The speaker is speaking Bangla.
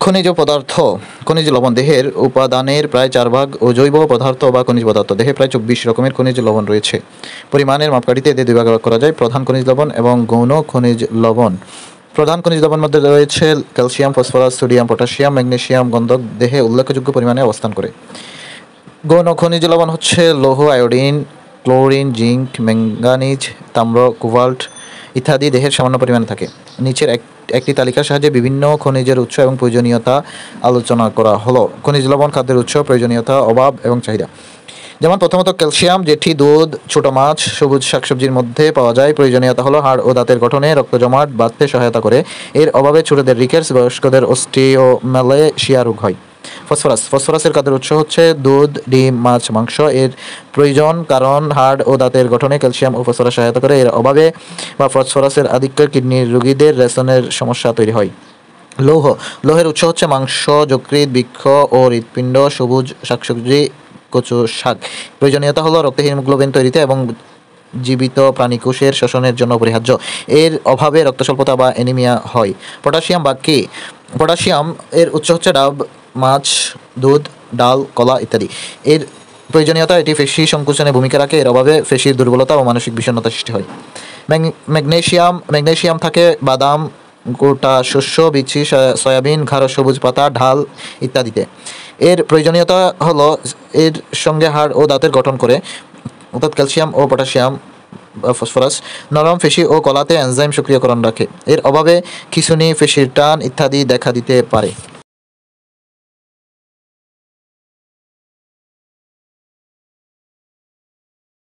খনিজ পদার্থ। খনিজ লবণ দেহের উপাদানের প্রায় 4 ভাগ ও জৈব পদার্থ বা খনিজ পদার্থ। দেহে প্রায় 24 রকমের খনিজ লবণ রয়েছে। পরিমাণের মাপকাঠিতে এদের 2 ভাগে ভাগ করা যায়: প্রধান খনিজ লবণ এবং গৌণ খনিজ লবণ। প্রধান খনিজ লবণ মধ্যে রয়েছে calcium, phosphorus, sodium, potassium, magnesium. গন্ধক দেহে উল্লেখযোগ্য পরিমাণে অবস্থান করে। গৌণ খনিজ লবণ হচ্ছে লৌহ, আয়োডিন, ক্লোরিন, জিঙ্ক, ম্যাঙ্গানিজ, তাম্র, কোবাল্ট ইত্যাদি দেহের সামান্য পরিমাণে থাকে। নিচের একটি তালিকার সাহায্যে বিভিন্ন খনিজের উৎস এবং প্রয়োজনীয়তা আলোচনা করা হলো। খনিজ লবণ খাদ্যের উৎস, প্রয়োজনীয়তা, অভাব এবং চাহিদা। যেমন প্রথমত ক্যালসিয়াম, যেটি দুধ, ছোট মাছ, সবুজ শাকসবজির মধ্যে পাওয়া যায়। প্রয়োজনীয়তা হলো হাড় ও দাঁতের গঠনে, রক্ত জমাট বাঁধতে সহায়তা করে। এর অভাবে ছোটদের রিকেটস, বয়স্কদের অস্টিওমালেশিয়া রোগ হয়। ফসফরাস। ফসফরাসের খাদ্যের উৎস হচ্ছে দুধ, ডিম, মাছ, মাংস। এর প্রয়োজন কারণ হাড় ও দাঁতের গঠনে ক্যালসিয়াম ও ফসফরাস সহায়তা করে। এর অভাবে বা ফসফরাসের আধিক্যে কিডনির রোগীদের রেশনের সমস্যা তৈরি হয়। লৌহ। লৌহের উৎস হচ্ছে মাংস, যকৃৎ, বৃক্ক ও হৃৎপিণ্ড, সবুজ শাকসবজি, কচু শাক। প্রয়োজনীয়তা হলো রক্তে হিমোগ্লোবিন তৈরিতে এবং জীবিত প্রাণীকোষের শ্বসনের জন্য অপরিহার্য। এর অভাবে রক্তস্বল্পতা বা অ্যানিমিয়া হয়। পটাশিয়াম বা কি? পটাশিয়াম এর উৎস হচ্ছে ডাব, মাছ, দুধ, ডাল, কলা ইত্যাদি। এর প্রয়োজনীয়তা, এটি পেশি সংকোচনে ভূমিকা রাখে। এর অভাবে পেশির দুর্বলতা ও মানসিক বিষণ্ণতা সৃষ্টি হয়। ম্যাগনেসিয়াম। ম্যাগনেসিয়াম থাকে বাদাম, গোটা শস্য, বিচি, সয়াবিন, গাঢ় সবুজ পাতা, ঢাল ইত্যাদিতে। এর প্রয়োজনীয়তা হলো এর সঙ্গে হাড় ও দাঁতের গঠন করে, অর্থাৎ ক্যালসিয়াম ও পটাশিয়াম বা ফসফরাস। নরম পেশি ও কলাতে এনজাইম সক্রিয়করণ রাখে। এর অভাবে খিঁচুনি, পেশির টান ইত্যাদি দেখা দিতে পারে।